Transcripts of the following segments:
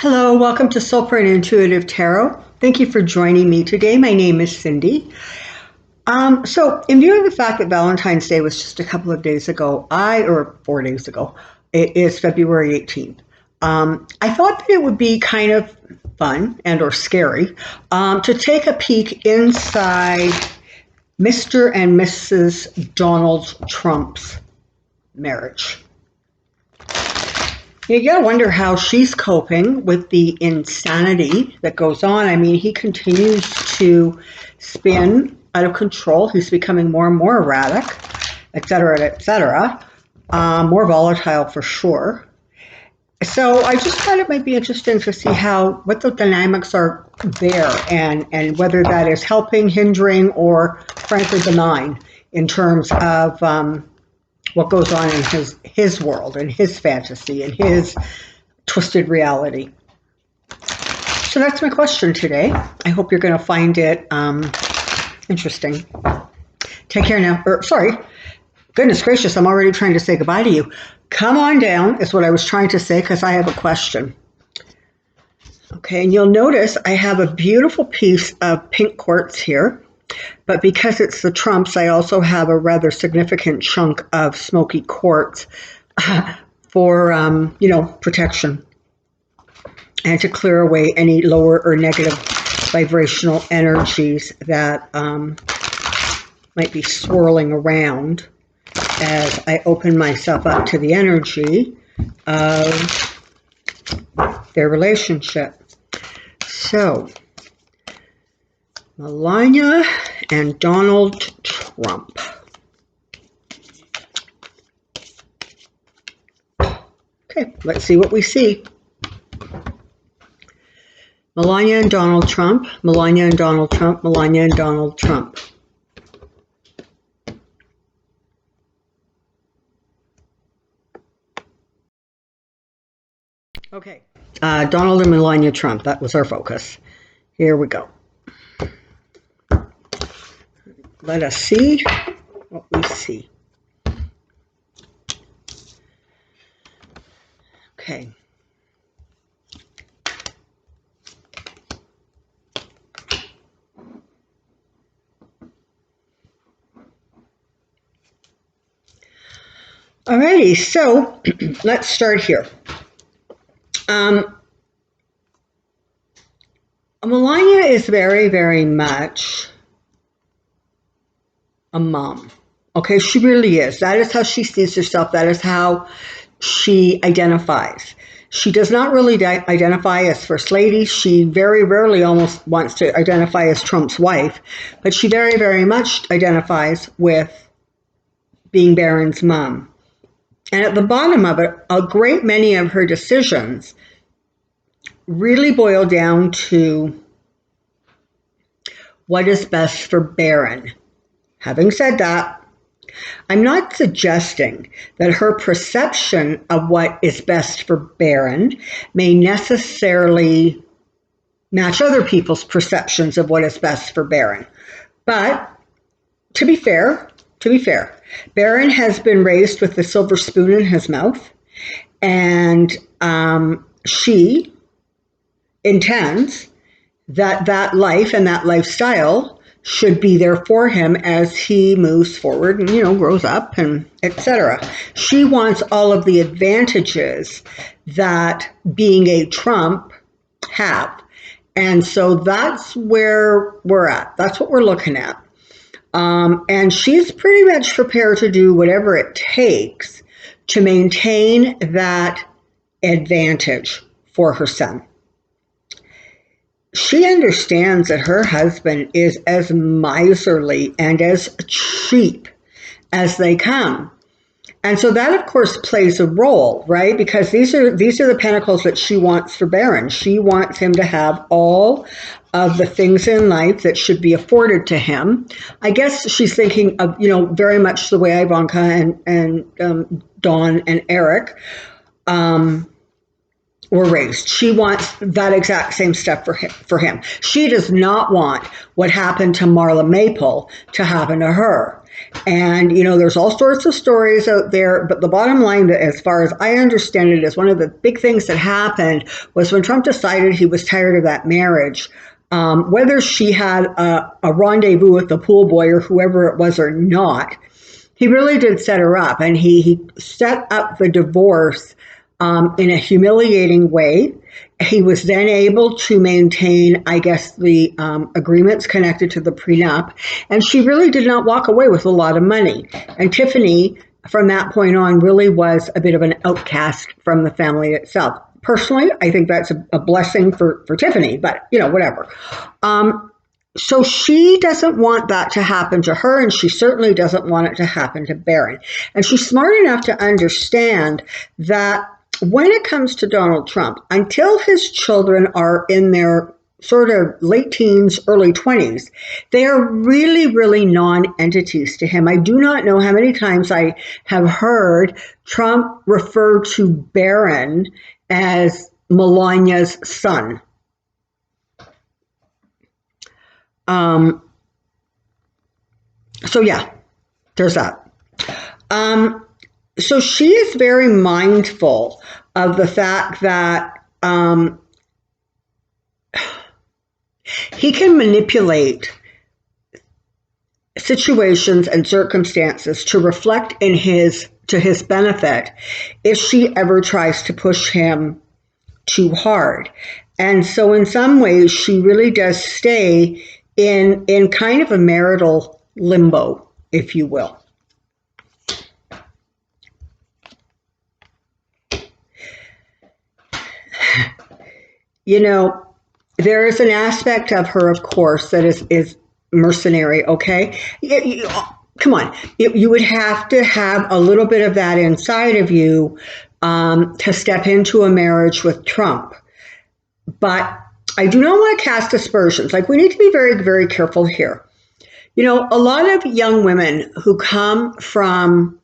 Hello, welcome to Soulprint Intuitive Tarot. Thank you for joining me today. My name is Cindy. So in view of the fact that Valentine's Day was just a couple of days ago, or 4 days ago, it is February 18th. I thought that it would be kind of fun and or scary to take a peek inside Mr. and Mrs. Donald Trump's marriage. You gotta wonder how she's coping with the insanity that goes on. I mean, he continues to spin out of control. He's becoming more and more erratic, et cetera, more volatile for sure. So I just thought it might be interesting to see what the dynamics are there and whether that is helping, hindering, or frankly benign in terms of what goes on in his world and his fantasy and his twisted reality. So that's my question today. I hope you're going to find it interesting. Take care now. Goodness gracious, I'm already trying to say goodbye to you. Come on down is what I was trying to say because I have a question. Okay, and you'll notice I have a beautiful piece of pink quartz here. But because it's the Trumps, I also have a rather significant chunk of smoky quartz for, protection and to clear away any lower or negative vibrational energies that might be swirling around as I open myself up to the energy of their relationship. So, Melania and Donald Trump. Okay, let's see what we see. Melania and Donald Trump, Melania and Donald Trump, Melania and Donald Trump. Okay, Donald and Melania Trump, that was our focus. Here we go. Let us see what we see. Okay. Alrighty, so let's start here. Melania is very, very much a mom. Okay, she really is. That is how she sees herself. That is how she identifies. She does not really identify as First Lady. She very rarely almost wants to identify as Trump's wife, but she very, very much identifies with being Barron's mom. And at the bottom of it, a great many of her decisions really boil down to what is best for Barron. Having said that, I'm not suggesting that her perception of what is best for Barron may necessarily match other people's perceptions of what is best for Barron. But to be fair, Barron has been raised with the silver spoon in his mouth, and she intends that life and that lifestyle should be there for him as he moves forward and, grows up and etc. She wants all of the advantages that being a Trump have. And so that's where we're at. That's what we're looking at. And she's pretty much prepared to do whatever it takes to maintain that advantage for her son. She understands that her husband is as miserly and as cheap as they come. And so that, of course, plays a role, right? Because these are the pentacles that she wants for Barron. She wants him to have all of the things in life that should be afforded to him. I guess she's thinking of, very much the way Ivanka and Dawn and Eric were raised. She wants that exact same stuff for him. She does not want what happened to Marla Maple to happen to her. And, there's all sorts of stories out there, but the bottom line, as far as I understand it, is one of the big things that happened was when Trump decided he was tired of that marriage, whether she had a rendezvous with the pool boy or whoever it was or not, he really did set her up, and he set up the divorce in a humiliating way. He was then able to maintain, I guess, the agreements connected to the prenup, and she really did not walk away with a lot of money. And Tiffany, from that point on, really was a bit of an outcast from the family itself. Personally, I think that's a blessing for Tiffany, but, whatever. So she doesn't want that to happen to her, and she certainly doesn't want it to happen to Barron. And she's smart enough to understand that when it comes to Donald Trump, until his children are in their sort of late teens, early 20s, they are really, really non-entities to him. I do not know how many times I have heard Trump refer to Barron as Melania's son. So yeah, there's that. So she is very mindful of the fact that he can manipulate situations and circumstances to reflect to his benefit if she ever tries to push him too hard. And so in some ways, she really does stay in kind of a marital limbo, if you will. There is an aspect of her, of course, that is mercenary, okay? Come on. You would have to have a little bit of that inside of you to step into a marriage with Trump. But I do not want to cast aspersions. We need to be very, very careful here. A lot of young women who come from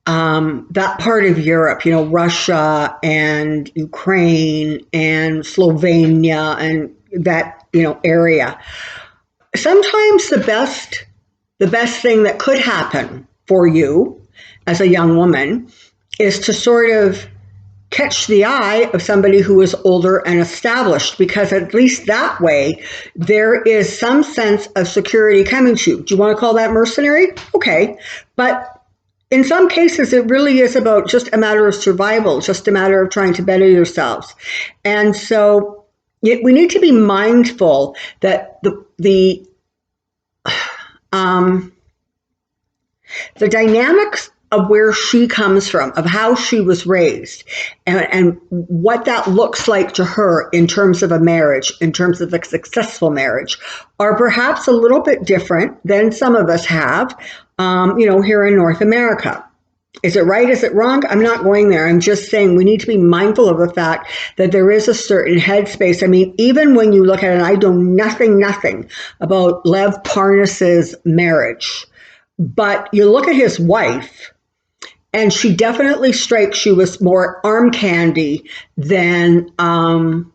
that part of Europe, Russia and Ukraine and Slovenia and that, area. Sometimes the best thing that could happen for you as a young woman is to sort of catch the eye of somebody who is older and established, because at least that way there is some sense of security coming to you. Do you want to call that mercenary? Okay. But in some cases, it really is about just a matter of survival, just a matter of trying to better yourselves. And so we need to be mindful that the dynamics of where she comes from, of how she was raised, and what that looks like to her in terms of a marriage, in terms of a successful marriage, are perhaps a little bit different than some of us have, here in North America. Is it right? Is it wrong? I'm not going there. I'm just saying we need to be mindful of the fact that there is a certain headspace. I mean, even when you look at it, and I know nothing about Lev Parnas's marriage, but you look at his wife, and she definitely strikes you as more arm candy than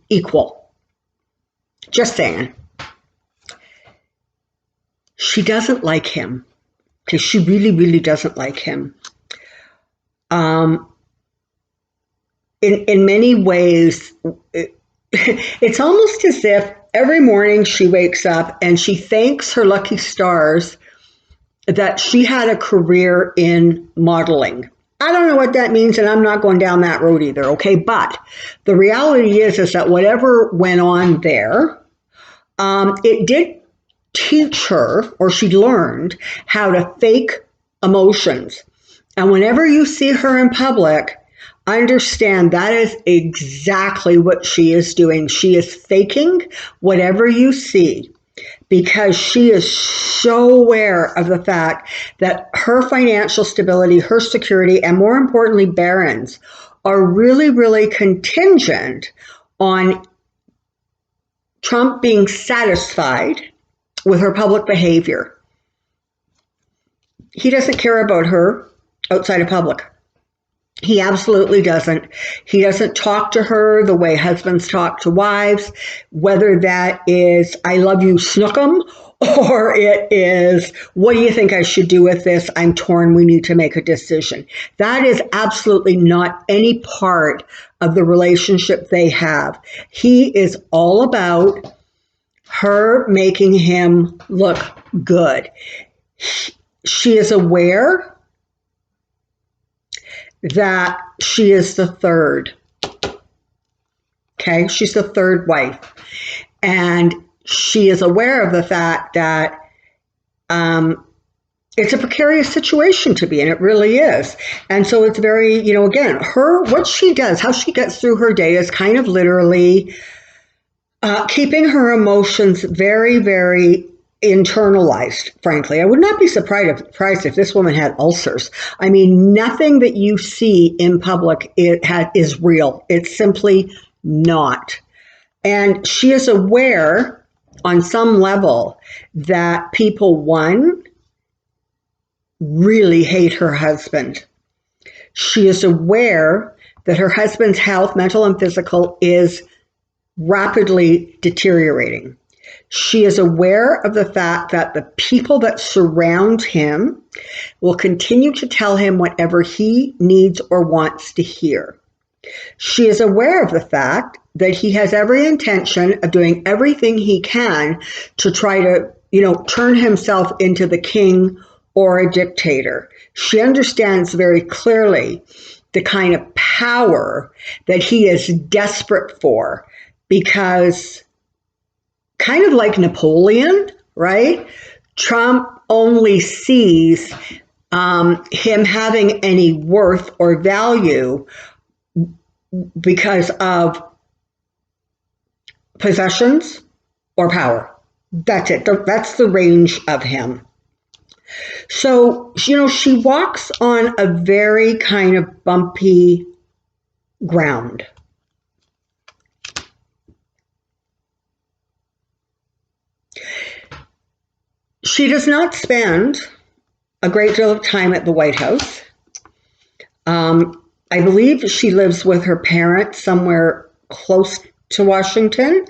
equal. Just saying. She doesn't like him. Because she really, really doesn't like him. In many ways, it's almost as if every morning she wakes up and she thanks her lucky stars that she had a career in modeling. I don't know what that means, and I'm not going down that road either, okay? But the reality is that whatever went on there, it did teach her, or she learned how to fake emotions. And whenever you see her in public, understand that is exactly what she is doing. She is faking whatever you see, because she is so aware of the fact that her financial stability, her security, and more importantly, Barron's, are really, really contingent on Trump being satisfied with her public behavior. He doesn't care about her outside of public. He absolutely doesn't. He doesn't talk to her the way husbands talk to wives, whether that is, I love you, snookum, or it is, what do you think I should do with this? I'm torn. We need to make a decision. That is absolutely not any part of the relationship they have. He is all about her making him look good. She is aware that she is the third. Okay, she's the third wife. And she is aware of the fact that it's a precarious situation to be in. It really is. And so it's very, again, what she does, how she gets through her day is kind of literally keeping her emotions very, very internalized, frankly. I would not be surprised if this woman had ulcers. I mean, nothing that you see in public is real. It's simply not. And she is aware on some level that people, one, really hate her husband. She is aware that her husband's health, mental and physical, is rapidly deteriorating. She is aware of the fact that the people that surround him will continue to tell him whatever he needs or wants to hear. She is aware of the fact that he has every intention of doing everything he can to try to, turn himself into the king or a dictator. She understands very clearly the kind of power that he is desperate for, because kind of like Napoleon, right? Trump only sees him having any worth or value because of possessions or power. That's it. That's the range of him. So, she walks on a very kind of bumpy ground. She does not spend a great deal of time at the White House. I believe she lives with her parents somewhere close to Washington.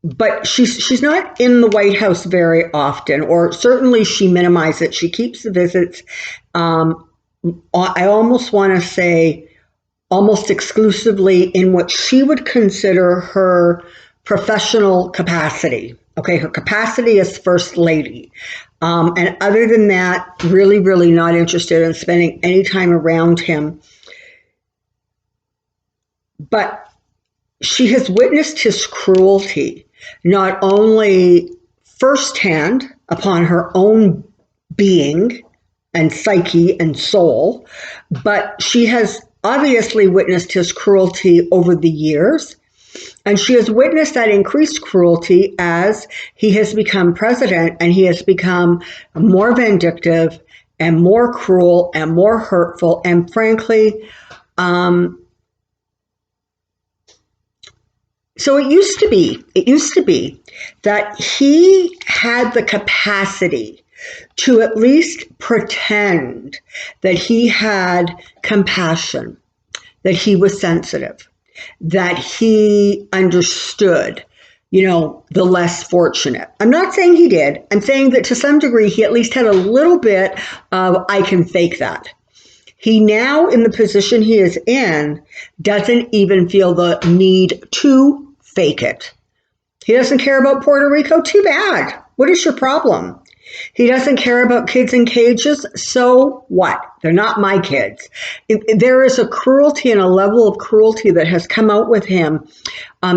But she's not in the White House very often, or certainly she minimizes it. She keeps the visits, I almost want to say, almost exclusively in what she would consider her professional capacity. Okay, her capacity as First Lady. And other than that, really, really not interested in spending any time around him. But she has witnessed his cruelty, not only firsthand upon her own being and psyche and soul, but she has obviously witnessed his cruelty over the years. And she has witnessed that increased cruelty as he has become president, and he has become more vindictive and more cruel and more hurtful. And frankly, so it used to be that he had the capacity to at least pretend that he had compassion, that he was sensitive, that he understood, the less fortunate. I'm not saying he did. I'm saying that to some degree, he at least had a little bit of, I can fake that. He now, in the position he is in, doesn't even feel the need to fake it. He doesn't care about Puerto Rico. Too bad. What is your problem? He doesn't care about kids in cages. So what? They're not my kids. There is a cruelty and a level of cruelty that has come out with him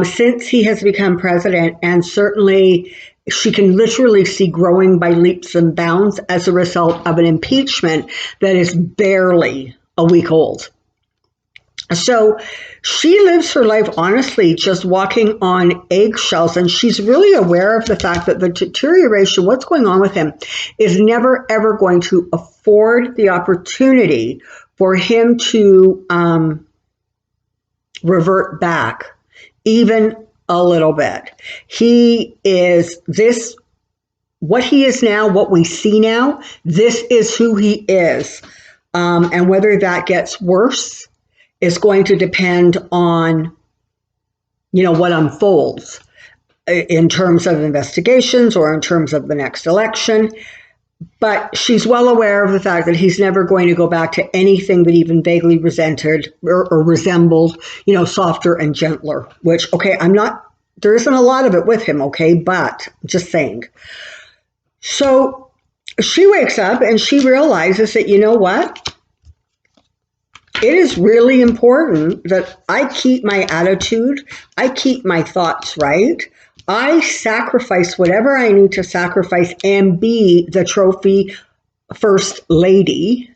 since he has become president, and certainly she can literally see growing by leaps and bounds as a result of an impeachment that is barely a week old. So she lives her life, honestly, just walking on eggshells, and she's really aware of the fact that the deterioration, what's going on with him, is never, ever going to afford the opportunity for him to revert back even a little bit. He is what he is now, what we see now, this is who he is And whether that gets worse is going to depend on, what unfolds in terms of investigations or in terms of the next election. But she's well aware of the fact that he's never going to go back to anything that even vaguely resented or resembled, softer and gentler, which, okay, there isn't a lot of it with him, okay, but just saying. So she wakes up and she realizes that, you know what? It is really important that I keep my attitude, I keep my thoughts right. I sacrifice whatever I need to sacrifice and be the trophy first lady,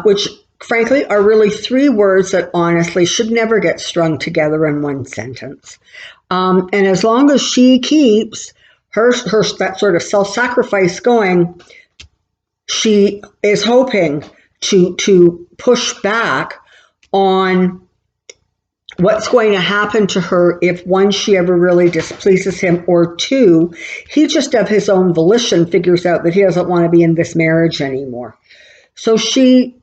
which frankly are really three words that honestly should never get strung together in one sentence. And as long as she keeps her that sort of self-sacrifice going, she is hoping to push back on what's going to happen to her if, one, she ever really displeases him, or two, he just of his own volition figures out that he doesn't want to be in this marriage anymore. So she,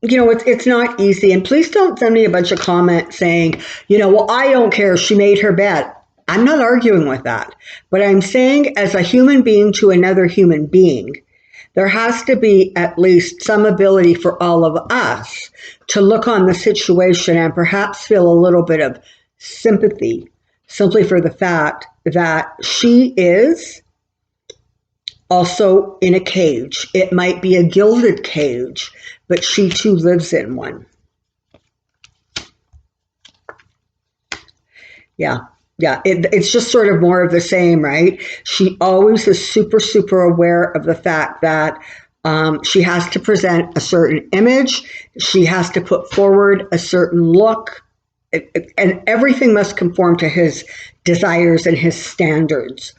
it's not easy. And please don't send me a bunch of comments saying, well, I don't care, she made her bed. I'm not arguing with that. But I'm saying, as a human being to another human being, there has to be at least some ability for all of us to look on the situation and perhaps feel a little bit of sympathy, simply for the fact that she is also in a cage. It might be a gilded cage, but she too lives in one. Yeah. It's just sort of more of the same, right? She always is super, super aware of the fact that she has to present a certain image. She has to put forward a certain look, and everything must conform to his desires and his standards.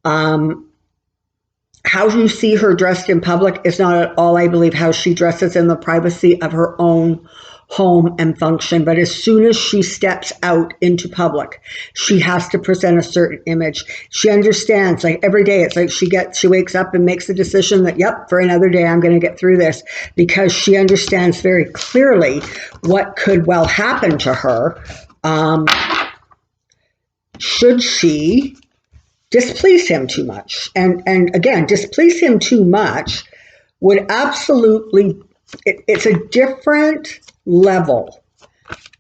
How you see her dressed in public is not at all, I believe, how she dresses in the privacy of her own home and function. But as soon as she steps out into public, she has to present a certain image. She understands, like every day, it's like she wakes up and makes the decision that, yep, for another day, I'm going to get through this, because she understands very clearly what could well happen to her should she displease him too much. And again, displease him too much would absolutely, it's a different level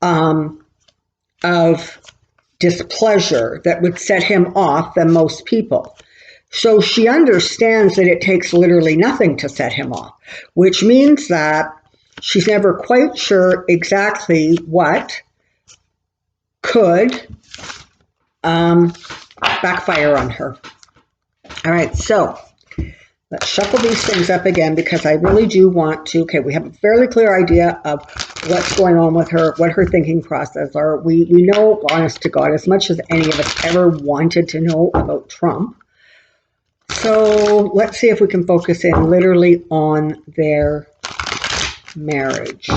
of displeasure that would set him off than most people. So she understands that it takes literally nothing to set him off, which means that she's never quite sure exactly what could backfire on her. All right, so let's shuffle these things up again, because I really do want to, okay, we have a fairly clear idea of what's going on with her, what her thinking process are. We know, honest to God, as much as any of us ever wanted to know about Trump. So let's see if we can focus in literally on their marriage.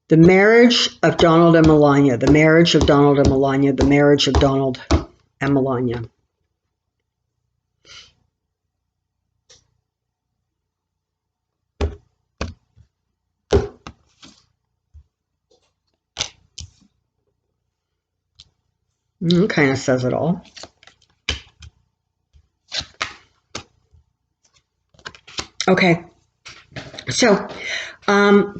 The marriage of Donald and Melania, the marriage of Donald and Melania, the marriage of Donald and Melania. It kind of says it all. Okay, so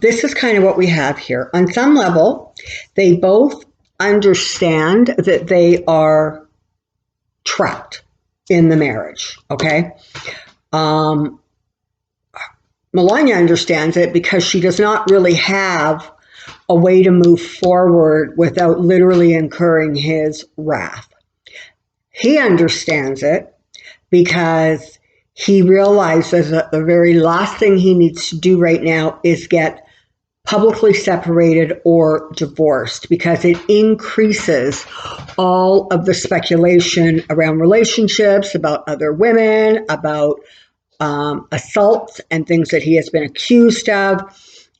this is kind of what we have here. On some level, they both understand that they are trapped in the marriage, okay? Melania understands it because she does not really have a way to move forward without literally incurring his wrath. He understands it because he realizes that the very last thing he needs to do right now is get publicly separated or divorced, because it increases all of the speculation around relationships, about other women, about assaults and things that he has been accused of.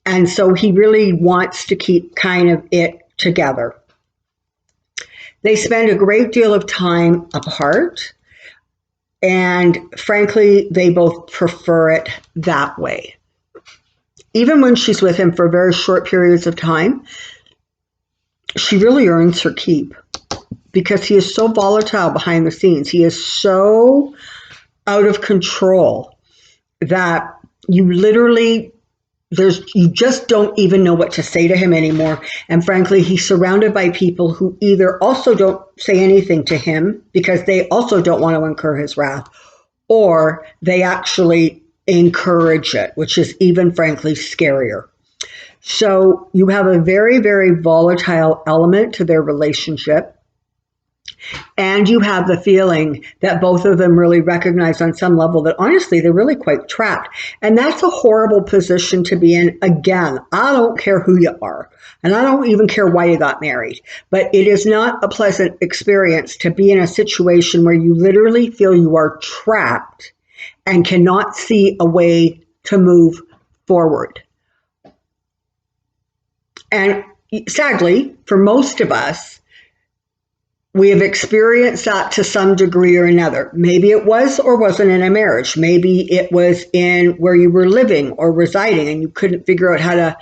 And so he really wants to keep kind of it together. They spend a great deal of time apart, and frankly, they both prefer it that way. Even when she's with him for very short periods of time, she really earns her keep because he is so volatile behind the scenes. He is so out of control that you literally, you just don't even know what to say to him anymore. And frankly, he's surrounded by people who either also don't say anything to him because they also don't want to incur his wrath, or they actually encourage it, which is even frankly scarier. So you have a very, very volatile element to their relationship. And you have the feeling that both of them really recognize on some level that honestly, they're really quite trapped. And that's a horrible position to be in. Again, I don't care who you are, and I don't even care why you got married, but it is not a pleasant experience to be in a situation where you literally feel you are trapped and cannot see a way to move forward. And sadly, for most of us, we have experienced that to some degree or another. Maybe it was or wasn't in a marriage. Maybe it was in where you were living or residing and you couldn't figure out how to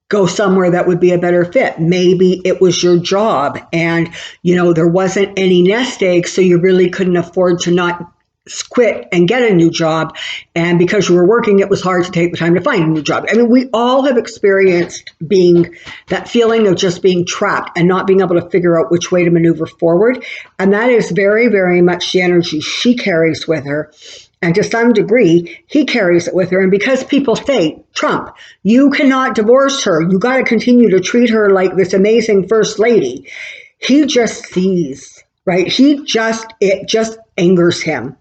go somewhere that would be a better fit. Maybe it was your job and, there wasn't any nest egg, so you really couldn't afford to not quit and get a new job. And because you were working, it was hard to take the time to find a new job. I mean, we all have experienced that feeling of just being trapped and not being able to figure out which way to maneuver forward. And that is very, very much the energy she carries with her. And to some degree, he carries it with her. And because people say, Trump, you cannot divorce her. You got to continue to treat her like this amazing first lady. He just sees, right? It just angers him.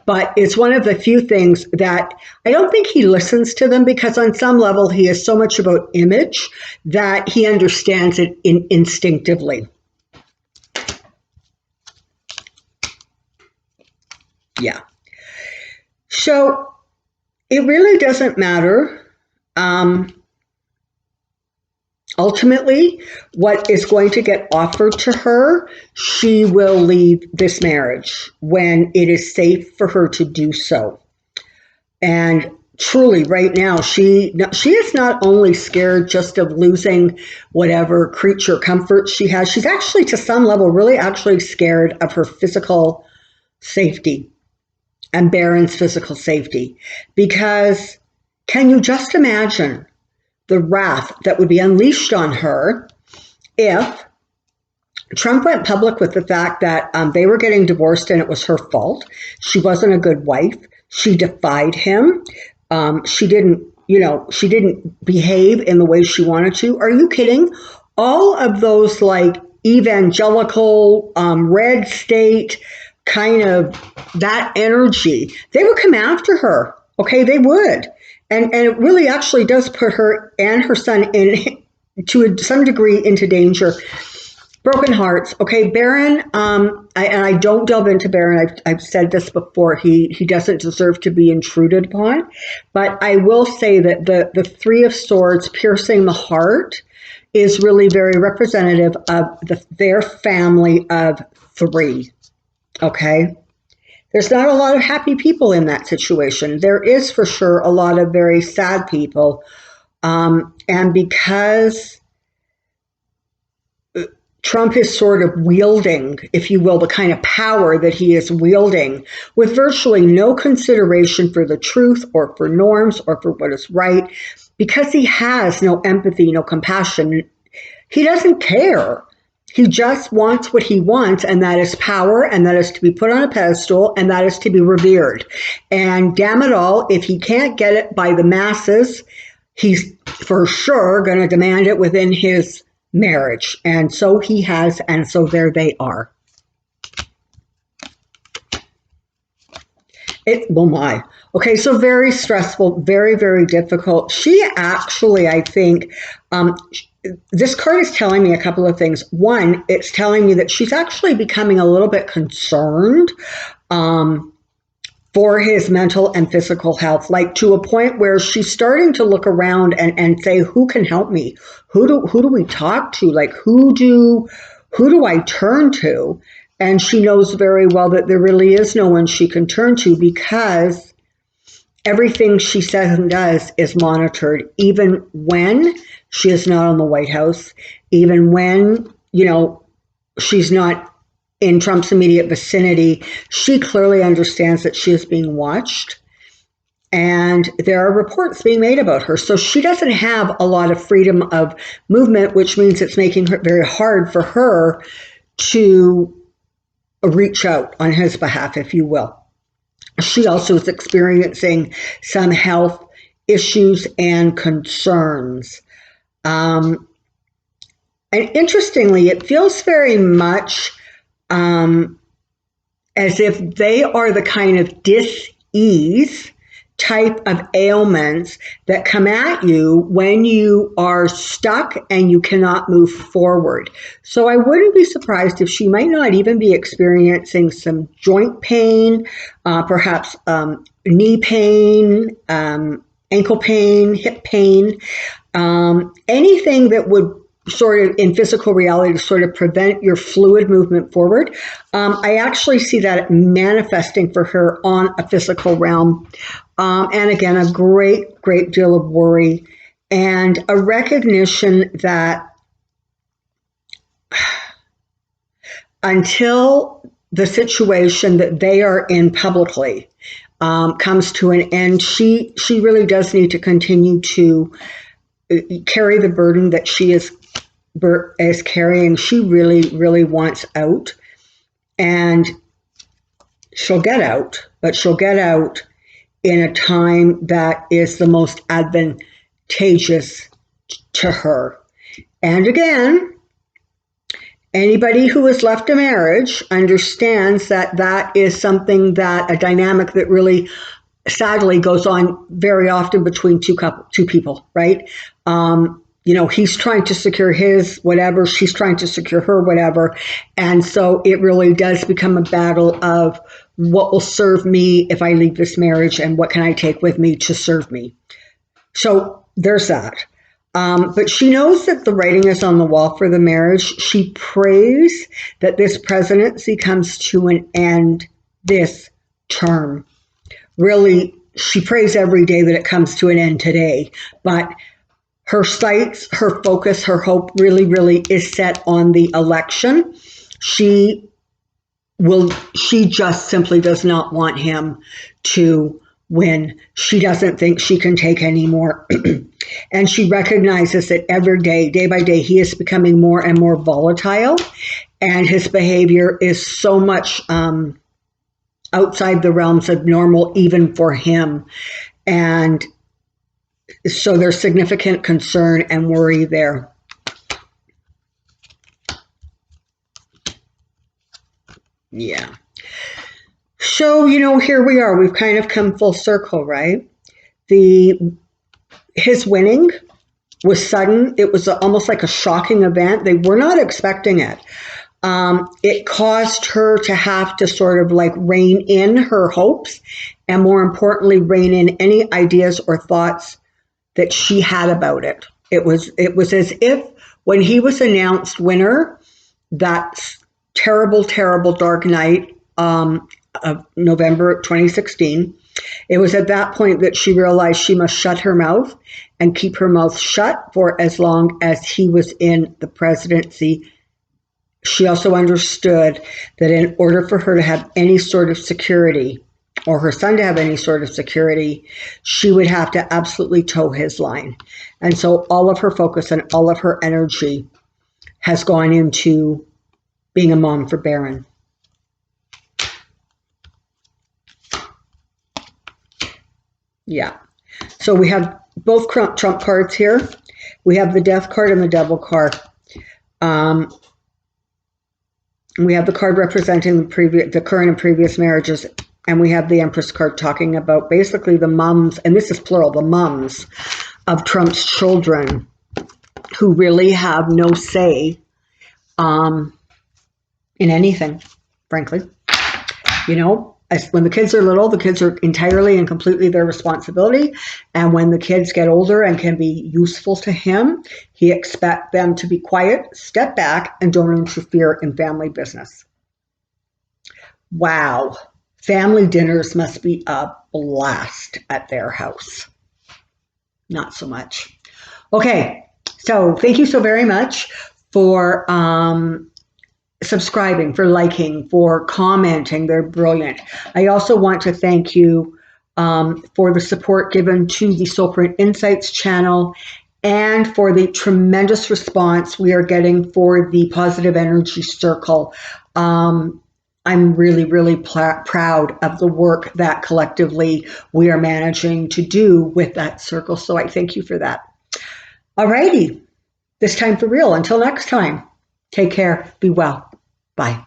But it's one of the few things that I don't think he listens to them, because on some level he is so much about image that he understands it instinctively. Yeah. So it really doesn't matter. Ultimately, what is going to get offered to her, she will leave this marriage when it is safe for her to do so. And truly, right now, she is not only scared just of losing whatever creature comfort she has, she's actually, to some level, really actually scared of her physical safety and Barron's physical safety. Because can you just imagine the wrath that would be unleashed on her if Trump went public with the fact that they were getting divorced and it was her fault? She wasn't a good wife. She defied him. She didn't behave in the way she wanted to. Are you kidding? All of those evangelical, red state kind of that energy, they would come after her. Okay, they would. And it really actually does put her and her son to some degree into danger. Broken hearts. Okay, Barron, I don't delve into Barron. I've said this before. He doesn't deserve to be intruded upon. But I will say that the Three of Swords piercing the heart is really very representative of their family of three. Okay? There's not a lot of happy people in that situation. There is for sure a lot of very sad people. And because Trump is sort of wielding, if you will, the kind of power that he is wielding with virtually no consideration for the truth or for norms or for what is right, because he has no empathy, no compassion, he doesn't care. He just wants what he wants, and that is power, and that is to be put on a pedestal, and that is to be revered. And damn it all, if he can't get it by the masses, he's for sure going to demand it within his marriage. And so he has, and so there they are. Oh my. Okay, so very stressful, very, very difficult. She actually, I think, this card is telling me a couple of things. One, it's telling me that she's actually becoming a little bit concerned for his mental and physical health, like to a point where she's starting to look around and say, who can help me? Who do we talk to? Like, who who do I turn to? And she knows very well that there really is no one she can turn to, because everything she says and does is monitored, even when she is not on the White House, even when, she's not in Trump's immediate vicinity. She clearly understands that she is being watched, and there are reports being made about her. So she doesn't have a lot of freedom of movement, which means it's making it very hard for her to reach out on his behalf, if you will. She also is experiencing some health issues and concerns. And interestingly, it feels very much as if they are the kind of dis-ease type of ailments that come at you when you are stuck and you cannot move forward. So I wouldn't be surprised if she might not even be experiencing some joint pain, perhaps knee pain, ankle pain, hip pain, anything that would sort of in physical reality to sort of prevent your fluid movement forward. I actually see that manifesting for her on a physical realm. And again, a great deal of worry and a recognition that until the situation that they are in publicly comes to an end, she really does need to continue to carry the burden that she is carrying. She really wants out, and she'll get out, but she'll get out in a time that is the most advantageous to her. And again, anybody who has left a marriage understands that that is something, that a dynamic that really sadly goes on very often between two people, right? He's trying to secure his whatever, she's trying to secure her whatever. And so it really does become a battle of what will serve me if I leave this marriage, and what can I take with me to serve me. So there's that. But she knows that the writing is on the wall for the marriage. She prays that this presidency comes to an end this term. Really, she prays every day that it comes to an end today. But her sights, her focus, her hope really is set on the election. She just simply does not want him to win. She doesn't think she can take any more. And she recognizes that every day by day, he is becoming more and more volatile, and his behavior is so much outside the realms of normal, even for him. And so there's significant concern and worry there. Yeah. So, here we are. We've kind of come full circle, right? His winning was sudden. It was almost like a shocking event. They were not expecting it. It caused her to have to sort of like rein in her hopes, and more importantly, rein in any ideas or thoughts that she had about it. It was as if when he was announced winner, that terrible dark night of November 2016, it was at that point that she realized she must shut her mouth and keep her mouth shut for as long as he was in the presidency. She also understood that in order for her to have any sort of security, or her son to have any sort of security, she would have to absolutely toe his line. And so all of her focus and all of her energy has gone into being a mom for Barron. Yeah. So we have both Trump cards here. We have the Death card and the Devil card. We have the card representing the current and previous marriages, and we have the Empress card talking about basically the mums, and this is plural, the mums of Trump's children, who really have no say in anything, frankly. when the kids are little, the kids are entirely and completely their responsibility. And when the kids get older and can be useful to him, he expects them to be quiet, step back, and don't interfere in family business. Wow. Family dinners must be a blast at their house. Not so much. Okay, so thank you so very much for subscribing, for liking, for commenting. They're brilliant. I also want to thank you for the support given to the Soulprint Insights channel and for the tremendous response we are getting for the Positive Energy Circle. I'm really, really proud of the work that collectively we are managing to do with that circle. So I thank you for that. Alrighty, this time for real. Until next time, take care, be well. Bye.